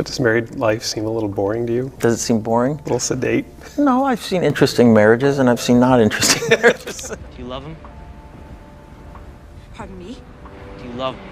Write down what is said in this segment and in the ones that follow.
But does married life seem a little boring to you? Does it seem boring? A little sedate? No, I've seen interesting marriages and I've seen not interesting marriages. Do you love him? Pardon me? Do you love him?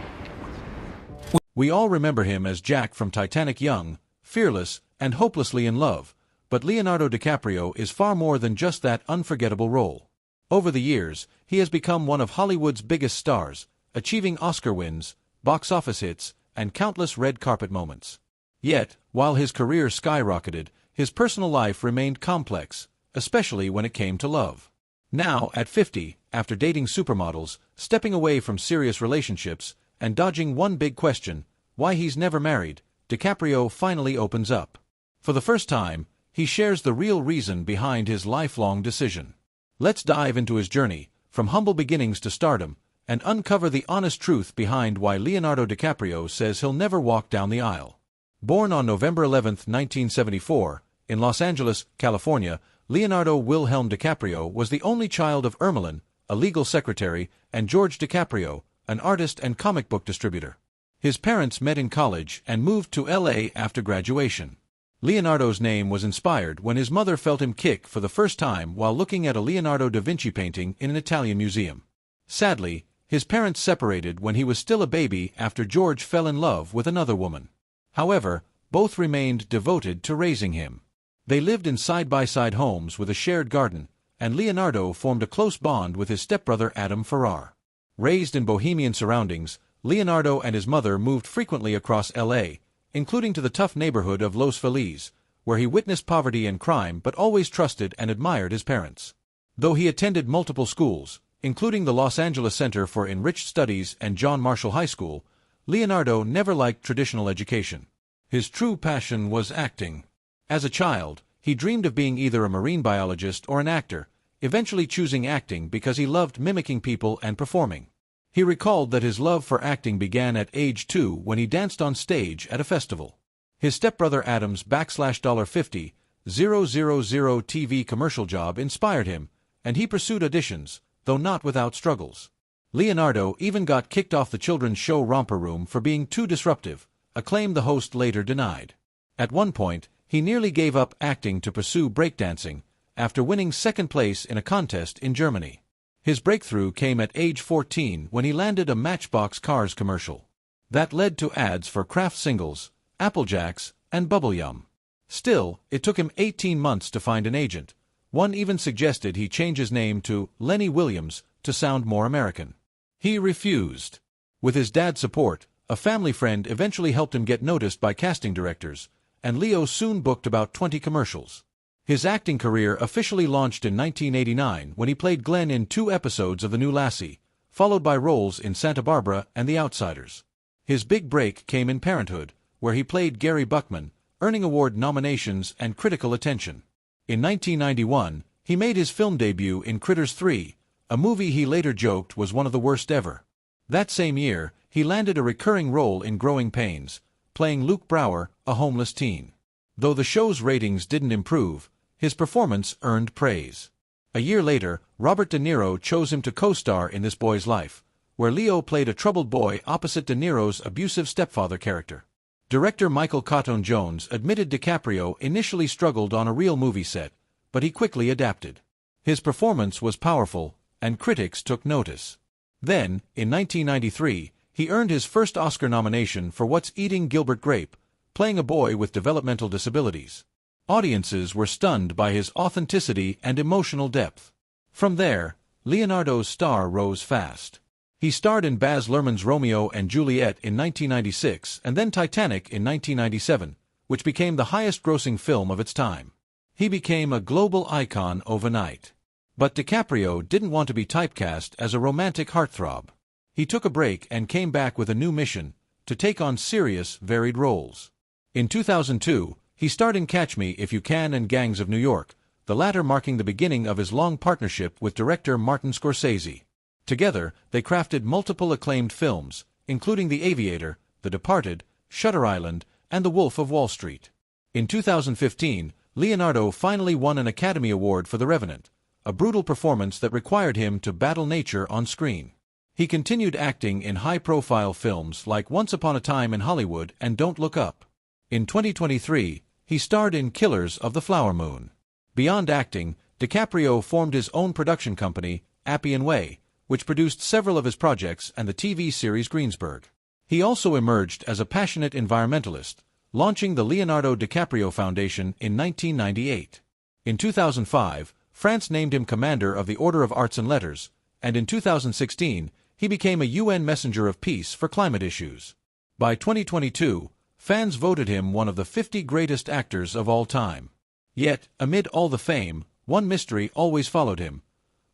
We all remember him as Jack from Titanic, young, fearless, and hopelessly in love, but Leonardo DiCaprio is far more than just that unforgettable role. Over the years, he has become one of Hollywood's biggest stars, achieving Oscar wins, box office hits, and countless red carpet moments. Yet, while his career skyrocketed, his personal life remained complex, especially when it came to love. Now, at 50, after dating supermodels, stepping away from serious relationships, and dodging one big question, why he's never married, DiCaprio finally opens up. For the first time, he shares the real reason behind his lifelong decision. Let's dive into his journey, from humble beginnings to stardom, and uncover the honest truth behind why Leonardo DiCaprio says he'll never walk down the aisle. Born on November 11, 1974, in Los Angeles, California, Leonardo Wilhelm DiCaprio was the only child of Ermelyn, a legal secretary, and George DiCaprio, an artist and comic book distributor. His parents met in college and moved to L.A. after graduation. Leonardo's name was inspired when his mother felt him kick for the first time while looking at a Leonardo da Vinci painting in an Italian museum. Sadly, his parents separated when he was still a baby after George fell in love with another woman. However, both remained devoted to raising him. They lived in side-by-side homes with a shared garden, and Leonardo formed a close bond with his stepbrother Adam Ferrar. Raised in bohemian surroundings, Leonardo and his mother moved frequently across L.A., including to the tough neighborhood of Los Feliz, where he witnessed poverty and crime but always trusted and admired his parents. Though he attended multiple schools, including the Los Angeles Center for Enriched Studies and John Marshall High School, Leonardo never liked traditional education. His true passion was acting. As a child, he dreamed of being either a marine biologist or an actor, eventually choosing acting because he loved mimicking people and performing. He recalled that his love for acting began at age 2 when he danced on stage at a festival. His stepbrother Adam's $50,000 TV commercial job inspired him, and he pursued auditions, though not without struggles. Leonardo even got kicked off the children's show Romper Room for being too disruptive, a claim the host later denied. At one point, he nearly gave up acting to pursue breakdancing, after winning second place in a contest in Germany. His breakthrough came at age 14 when he landed a Matchbox Cars commercial. That led to ads for Kraft Singles, Apple Jacks, and Bubble Yum. Still, it took him 18 months to find an agent. One even suggested he change his name to Lenny Williams to sound more American. He refused. With his dad's support, a family friend eventually helped him get noticed by casting directors, and Leo soon booked about 20 commercials. His acting career officially launched in 1989 when he played Glenn in 2 episodes of The New Lassie, followed by roles in Santa Barbara and The Outsiders. His big break came in Parenthood, where he played Gary Buckman, earning award nominations and critical attention. In 1991, he made his film debut in Critters 3, a movie he later joked was one of the worst ever. That same year, he landed a recurring role in Growing Pains, playing Luke Brower, a homeless teen. Though the show's ratings didn't improve, his performance earned praise. A year later, Robert De Niro chose him to co-star in This Boy's Life, where Leo played a troubled boy opposite De Niro's abusive stepfather character. Director Michael Cotton Jones admitted DiCaprio initially struggled on a real movie set, but he quickly adapted. His performance was powerful, and critics took notice. Then, in 1993, he earned his first Oscar nomination for What's Eating Gilbert Grape, playing a boy with developmental disabilities. Audiences were stunned by his authenticity and emotional depth. From there, Leonardo's star rose fast. He starred in Baz Luhrmann's Romeo and Juliet in 1996 and then Titanic in 1997, which became the highest-grossing film of its time. He became a global icon overnight. But DiCaprio didn't want to be typecast as a romantic heartthrob. He took a break and came back with a new mission, to take on serious, varied roles. In 2002, he starred in Catch Me If You Can and Gangs of New York, the latter marking the beginning of his long partnership with director Martin Scorsese. Together, they crafted multiple acclaimed films, including The Aviator, The Departed, Shutter Island, and The Wolf of Wall Street. In 2015, Leonardo finally won an Academy Award for The Revenant, a brutal performance that required him to battle nature on screen. He continued acting in high-profile films like Once Upon a Time in Hollywood and Don't Look Up. In 2023, he starred in Killers of the Flower Moon. Beyond acting, DiCaprio formed his own production company, Appian Way, which produced several of his projects and the TV series Greensburg. He also emerged as a passionate environmentalist, launching the Leonardo DiCaprio Foundation in 1998. In 2005, France named him Commander of the Order of Arts and Letters, and in 2016, he became a UN Messenger of Peace for climate issues. By 2022, fans voted him one of the 50 greatest actors of all time. Yet, amid all the fame, one mystery always followed him.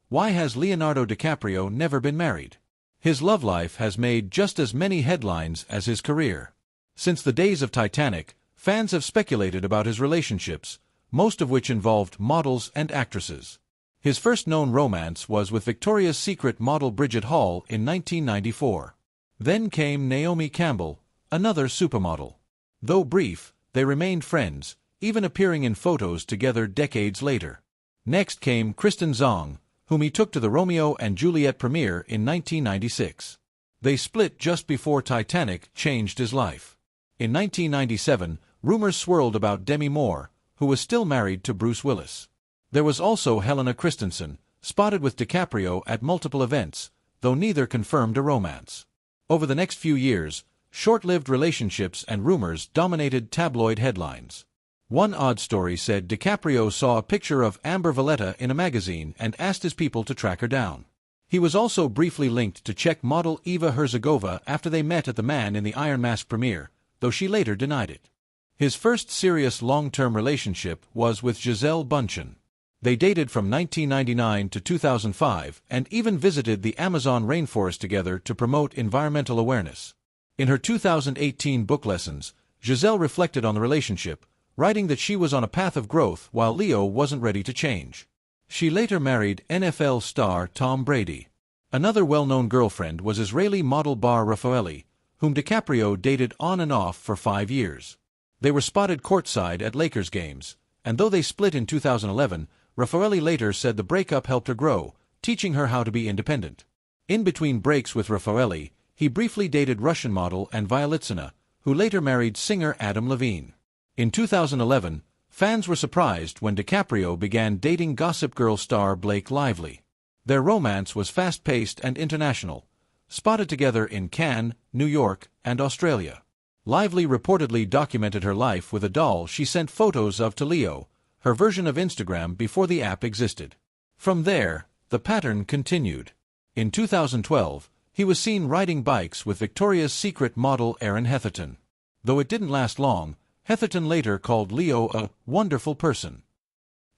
Why has Leonardo DiCaprio never been married? His love life has made just as many headlines as his career. Since the days of Titanic, fans have speculated about his relationships, most of which involved models and actresses. His first known romance was with Victoria's Secret model Bridget Hall in 1994. Then came Naomi Campbell, another supermodel. Though brief, they remained friends, even appearing in photos together decades later. Next came Kristen Zong, whom he took to the Romeo and Juliet premiere in 1996. They split just before Titanic changed his life. In 1997, rumors swirled about Demi Moore, who was still married to Bruce Willis. There was also Helena Christensen, spotted with DiCaprio at multiple events, though neither confirmed a romance. Over the next few years, short-lived relationships and rumors dominated tabloid headlines. One odd story said DiCaprio saw a picture of Amber Valletta in a magazine and asked his people to track her down. He was also briefly linked to Czech model Eva Herzegova after they met at the Man in the Iron Mask premiere, though she later denied it. His first serious long-term relationship was with Gisele Bündchen. They dated from 1999 to 2005 and even visited the Amazon rainforest together to promote environmental awareness. In her 2018 book Lessons, Gisele reflected on the relationship, writing that she was on a path of growth while Leo wasn't ready to change. She later married NFL star Tom Brady. Another well-known girlfriend was Israeli model Bar Raffaelli, whom DiCaprio dated on and off for 5 years. They were spotted courtside at Lakers games, and though they split in 2011, Raffaelli later said the breakup helped her grow, teaching her how to be independent. In between breaks with Raffaelli, he briefly dated Russian model and Violitsina, who later married singer Adam Levine. In 2011, fans were surprised when DiCaprio began dating Gossip Girl star Blake Lively. Their romance was fast-paced and international, spotted together in Cannes, New York, and Australia. Lively reportedly documented her life with a doll she sent photos of to Leo, her version of Instagram before the app existed. From there, the pattern continued. In 2012, he was seen riding bikes with Victoria's Secret model Erin Heatherton. Though it didn't last long, Heatherton later called Leo a wonderful person.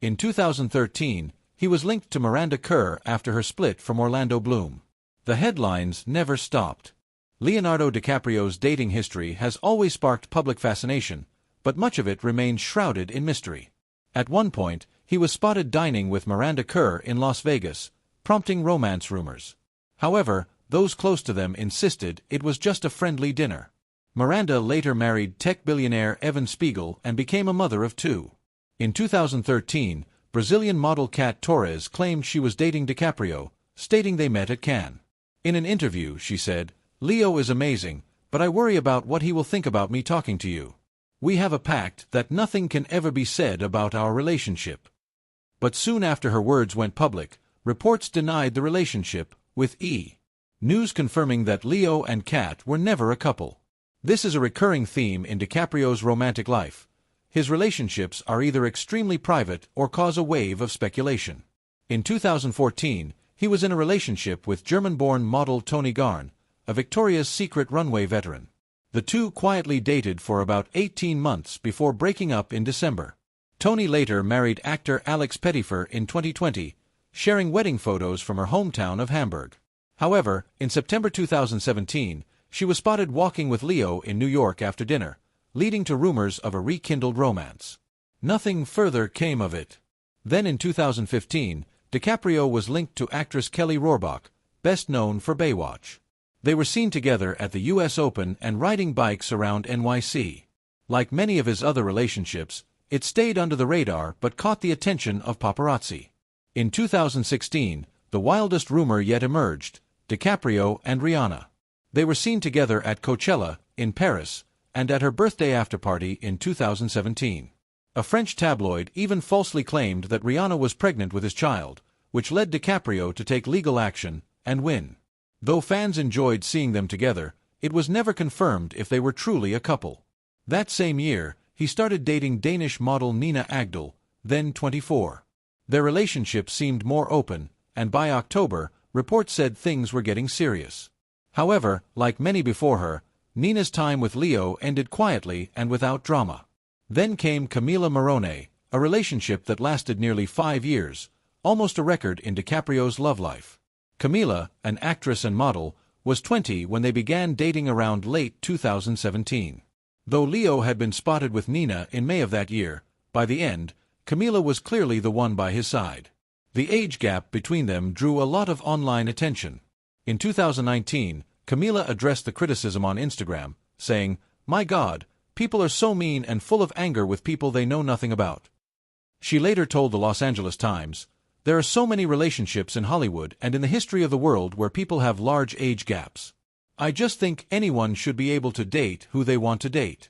In 2013, he was linked to Miranda Kerr after her split from Orlando Bloom. The headlines never stopped. Leonardo DiCaprio's dating history has always sparked public fascination, but much of it remains shrouded in mystery. At one point, he was spotted dining with Miranda Kerr in Las Vegas, prompting romance rumors. However, those close to them insisted it was just a friendly dinner. Miranda later married tech billionaire Evan Spiegel and became a mother of 2. In 2013, Brazilian model Kat Torres claimed she was dating DiCaprio, stating they met at Cannes. In an interview, she said, "Leo is amazing, but I worry about what he will think about me talking to you. We have a pact that nothing can ever be said about our relationship." But soon after her words went public, reports denied the relationship, with News confirming that Leo and Kat were never a couple. This is a recurring theme in DiCaprio's romantic life. His relationships are either extremely private or cause a wave of speculation. In 2014, he was in a relationship with German-born model Toni Garn, a Victoria's Secret runway veteran. The two quietly dated for about 18 months before breaking up in December. Toni later married actor Alex Pettyfer in 2020, sharing wedding photos from her hometown of Hamburg. However, in September 2017, she was spotted walking with Leo in New York after dinner, leading to rumors of a rekindled romance. Nothing further came of it. Then in 2015, DiCaprio was linked to actress Kelly Rohrbach, best known for Baywatch. They were seen together at the US Open and riding bikes around NYC. Like many of his other relationships, it stayed under the radar but caught the attention of paparazzi. In 2016, the wildest rumor yet emerged: DiCaprio and Rihanna. They were seen together at Coachella, in Paris, and at her birthday after-party in 2017. A French tabloid even falsely claimed that Rihanna was pregnant with his child, which led DiCaprio to take legal action and win. Though fans enjoyed seeing them together, it was never confirmed if they were truly a couple. That same year, he started dating Danish model Nina Agdal, then 24. Their relationship seemed more open, and by October, reports said things were getting serious. However, like many before her, Nina's time with Leo ended quietly and without drama. Then came Camila Morrone, a relationship that lasted nearly 5 years, almost a record in DiCaprio's love life. Camila, an actress and model, was 20 when they began dating around late 2017. Though Leo had been spotted with Nina in May of that year, by the end, Camila was clearly the one by his side. The age gap between them drew a lot of online attention. In 2019, Camila addressed the criticism on Instagram, saying, "My God, people are so mean and full of anger with people they know nothing about." She later told the Los Angeles Times, "There are so many relationships in Hollywood and in the history of the world where people have large age gaps. I just think anyone should be able to date who they want to date."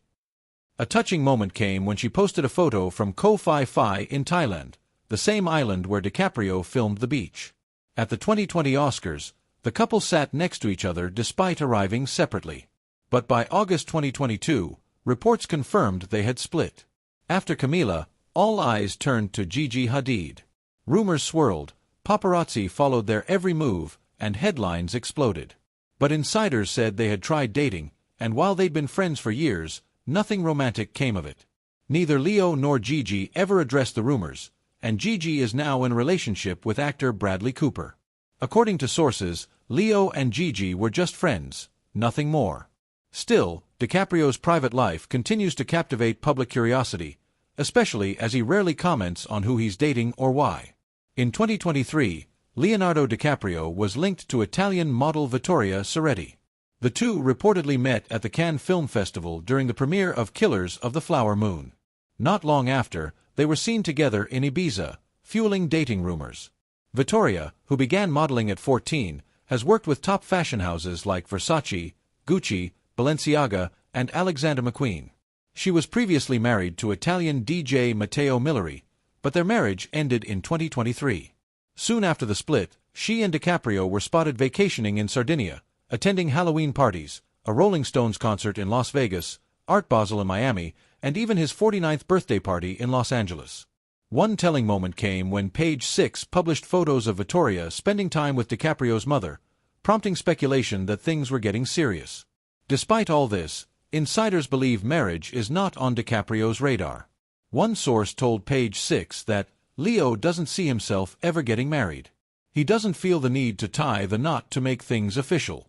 A touching moment came when she posted a photo from Koh Phi Phi in Thailand, the same island where DiCaprio filmed The Beach. At the 2020 Oscars, the couple sat next to each other despite arriving separately. But by August 2022, reports confirmed they had split. After Camila, all eyes turned to Gigi Hadid. Rumors swirled, paparazzi followed their every move, and headlines exploded. But insiders said they had tried dating, and while they'd been friends for years, nothing romantic came of it. Neither Leo nor Gigi ever addressed the rumors, and Gigi is now in a relationship with actor Bradley Cooper. According to sources, Leo and Gigi were just friends, nothing more. Still, DiCaprio's private life continues to captivate public curiosity, especially as he rarely comments on who he's dating or why. In 2023, Leonardo DiCaprio was linked to Italian model Vittoria Ceretti. The two reportedly met at the Cannes Film Festival during the premiere of Killers of the Flower Moon. Not long after, they were seen together in Ibiza, fueling dating rumors. Vittoria, who began modeling at 14, has worked with top fashion houses like Versace, Gucci, Balenciaga, and Alexander McQueen. She was previously married to Italian DJ Matteo Milleri, but their marriage ended in 2023. Soon after the split, she and DiCaprio were spotted vacationing in Sardinia, attending Halloween parties, a Rolling Stones concert in Las Vegas, Art Basel in Miami, and even his 49th birthday party in Los Angeles. One telling moment came when Page 6 published photos of Vittoria spending time with DiCaprio's mother, prompting speculation that things were getting serious. Despite all this, insiders believe marriage is not on DiCaprio's radar. One source told Page 6 that Leo doesn't see himself ever getting married. He doesn't feel the need to tie the knot to make things official.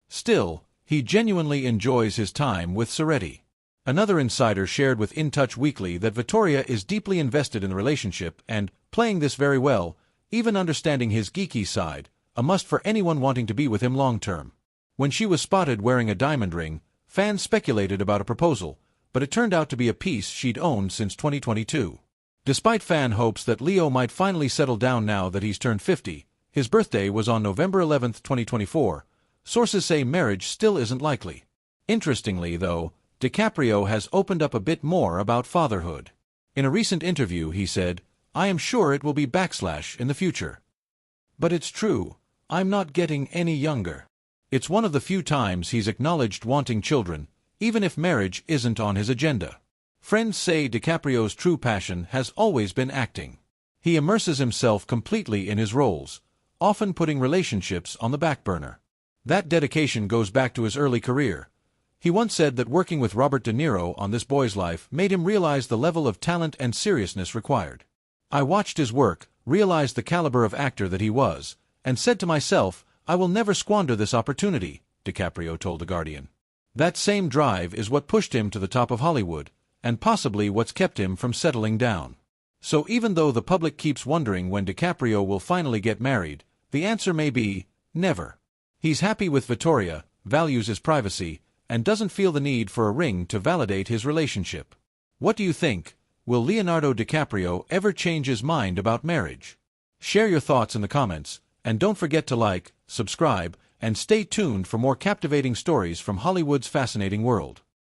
Still, he genuinely enjoys his time with Ceretti. Another insider shared with In Touch Weekly that Vittoria is deeply invested in the relationship and, playing this very well, even understanding his geeky side, a must for anyone wanting to be with him long-term. When she was spotted wearing a diamond ring, fans speculated about a proposal, but it turned out to be a piece she'd owned since 2022. Despite fan hopes that Leo might finally settle down now that he's turned 50, his birthday was on November 11, 2024, sources say marriage still isn't likely. Interestingly, though, DiCaprio has opened up a bit more about fatherhood. In a recent interview, he said, "I am sure it will be / in the future. But it's true, I'm not getting any younger." It's one of the few times he's acknowledged wanting children, even if marriage isn't on his agenda. Friends say DiCaprio's true passion has always been acting. He immerses himself completely in his roles, often putting relationships on the back burner. That dedication goes back to his early career. He once said that working with Robert De Niro on This Boy's Life made him realize the level of talent and seriousness required. "I watched his work, realized the caliber of actor that he was, and said to myself, I will never squander this opportunity," DiCaprio told The Guardian. That same drive is what pushed him to the top of Hollywood, and possibly what's kept him from settling down. So even though the public keeps wondering when DiCaprio will finally get married, the answer may be, never. He's happy with Vittoria, values his privacy, and doesn't feel the need for a ring to validate his relationship. What do you think? Will Leonardo DiCaprio ever change his mind about marriage? Share your thoughts in the comments, and don't forget to like, subscribe, and stay tuned for more captivating stories from Hollywood's fascinating world.